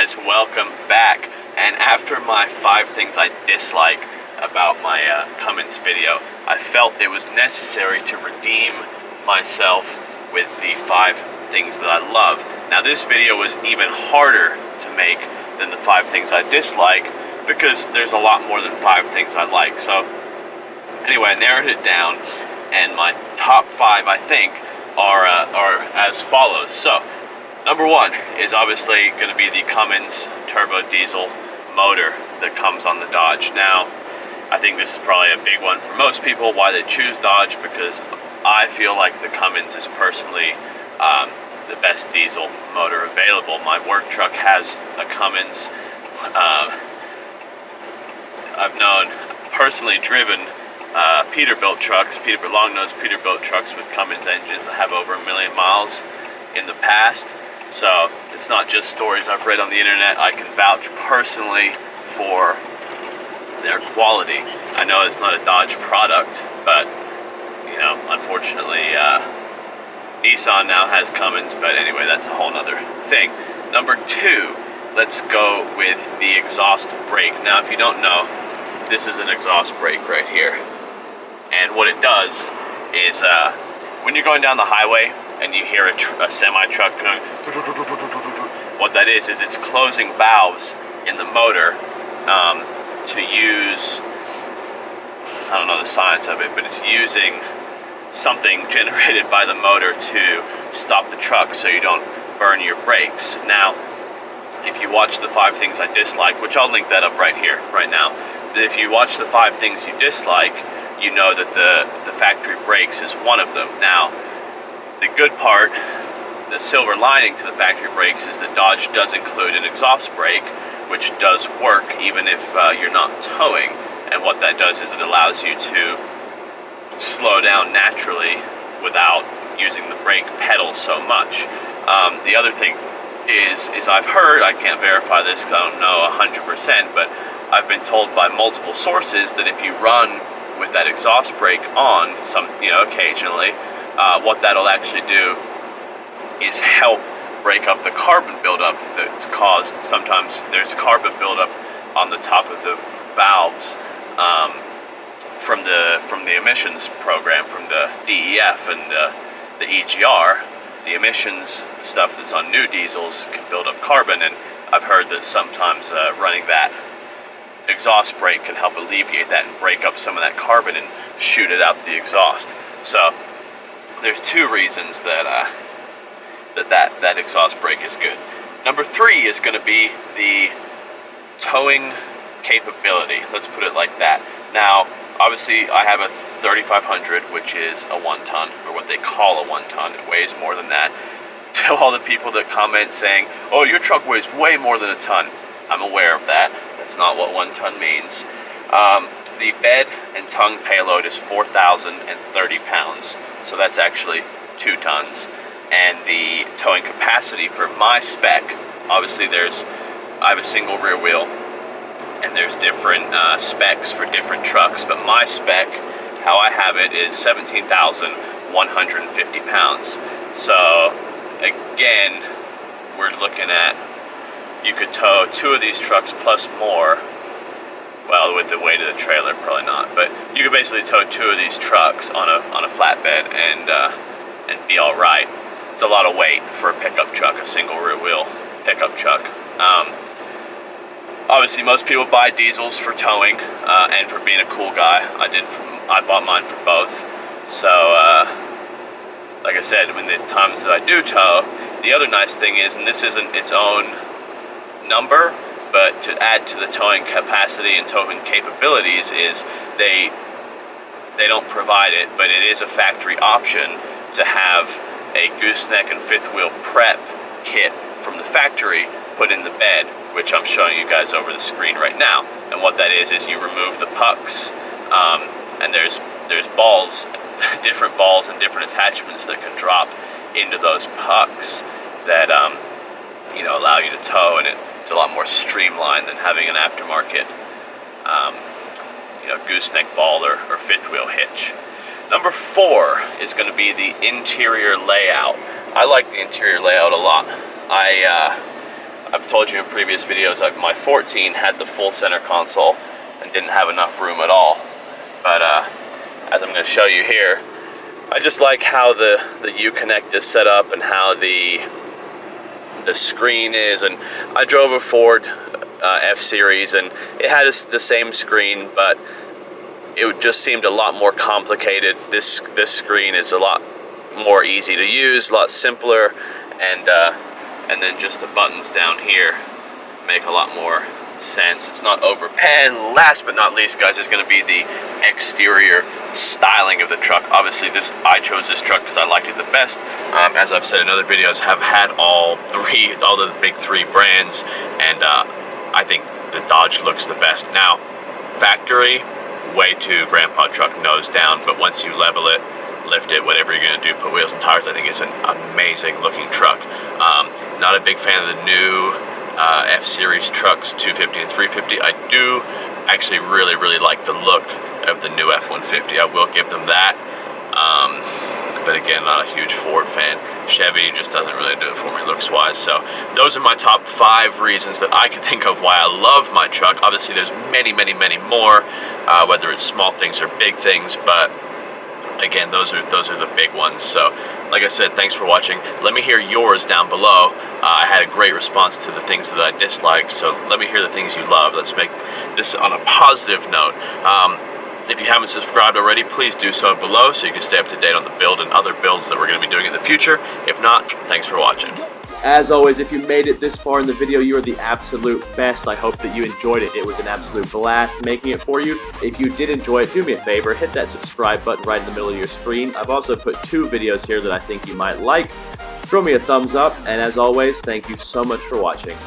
guys, welcome back. And after my 5 things I dislike about my Cummins video, I felt it was necessary to redeem myself with the 5 things that I love. Now this video was even harder to make than the 5 things I dislike because there's a lot more than 5 things I like. So anyway, I narrowed it down, and my top 5 I think are as follows. So number 1 is obviously going to be the Cummins Turbo Diesel motor that comes on the Dodge. Now, I think this is probably a big one for most people, why they choose Dodge, because I feel like the Cummins is personally the best diesel motor available. My work truck has a Cummins. I've personally driven Peterbilt trucks, long-nosed Peterbilt trucks with Cummins engines that have over 1 million miles in the past. So it's not just stories I've read on the internet. I can vouch personally for their quality. I know it's not a Dodge product, but you know, unfortunately, Nissan now has Cummins. But anyway, that's a whole nother thing. Number 2, let's go with the exhaust brake. Now, if you don't know, this is an exhaust brake right here, and what it does is when you're going down the highway and you hear a semi-truck going, what that is it's closing valves in the motor to use, I don't know the science of it, but it's using something generated by the motor to stop the truck so you don't burn your brakes. Now, if you watch the 5 things I dislike, which I'll link that up right here, right now, if you watch the 5 things you dislike, you know that the factory brakes is one of them. Now, the good part, the silver lining to the factory brakes, is that Dodge does include an exhaust brake, which does work even if you're not towing. And what that does is it allows you to slow down naturally without using the brake pedal so much. The other thing is I've heard, I can't verify this because I don't know 100%, but I've been told by multiple sources that if you run with that exhaust brake on, occasionally, what that'll actually do is help break up the carbon buildup that's caused. Sometimes there's carbon buildup on the top of the valves from the emissions program, from the DEF and the EGR. The emissions stuff that's on new diesels can build up carbon, and I've heard that sometimes running that exhaust brake can help alleviate that and break up some of that carbon and shoot it out the exhaust. So there's 2 reasons that that exhaust brake is good. Number 3 is going to be the towing capability. Let's put it like that. Now, obviously, I have a 3500, which is a 1-ton, or what they call a 1-ton. It weighs more than that. To all the people that comment saying, "Oh, your truck weighs way more than a ton," I'm aware of that. That's not what 1 ton means. The bed and tongue payload is 4,030 pounds, so that's actually 2 tons. And the towing capacity for my spec, obviously I have a single rear wheel, and there's different specs for different trucks, but my spec, how I have it, is 17,150 pounds. So again, we're looking at, you could tow 2 of these trucks plus more. Well, with the weight of the trailer, probably not. But you could basically tow 2 of these trucks on a flatbed and be all right. It's a lot of weight for a pickup truck, a single rear wheel pickup truck. Obviously, most people buy diesels for towing and for being a cool guy. I bought mine for both. So, like I said, when the times that I do tow, the other nice thing is, and this isn't its own number, but to add to the towing capacity and towing capabilities, is they don't provide it, but it is a factory option to have a gooseneck and 5th wheel prep kit from the factory put in the bed, which I'm showing you guys over the screen right now. And what that is you remove the pucks, and there's balls, different balls and different attachments that can drop into those pucks that allow you to tow, and it's a lot more streamlined than having an aftermarket gooseneck ball or 5th wheel hitch. Number 4 is going to be the interior layout. I like the interior layout a lot. I I've told you in previous videos, my 14 had the full center console and didn't have enough room at all. But as I'm going to show you here, I just like how the U-Connect is set up and how the screen is. And I drove a Ford F-Series and it had the same screen, but it just seemed a lot more complicated. This screen is a lot more easy to use, a lot simpler, and then just the buttons down here make a lot more sense. It's not over. And last but not least, guys, is going to be the exterior styling of the truck. Obviously, I chose this truck because I liked it the best. As I've said in other videos, have had all the big three brands, and I think the Dodge looks the best. Now, factory, way too grandpa truck nose down, but once you level it, lift it, whatever you're going to do, put wheels and tires, I think it's an amazing looking truck. Not a big fan of the new F-Series trucks, 250 and 350. I do actually really like the look of the new F-150. I will give them that. But again, not a huge Ford fan. Chevy just doesn't really do it for me looks wise. So those are my top 5 reasons that I can think of why I love my truck. Obviously there's many more, whether it's small things or big things, but again, those are the big ones. So like I said, thanks for watching. Let me hear yours down below. I had a great response to the things that I disliked, so let me hear the things you love. Let's make this on a positive note. If you haven't subscribed already, please do so below so you can stay up to date on the build and other builds that we're going to be doing in the future. If not, thanks for watching. As always, if you made it this far in the video, you are the absolute best. I hope that you enjoyed it. It was an absolute blast making it for you. If you did enjoy it, do me a favor, hit that subscribe button right in the middle of your screen. I've also put 2 videos here that I think you might like. Throw me a thumbs up, and as always, thank you so much for watching.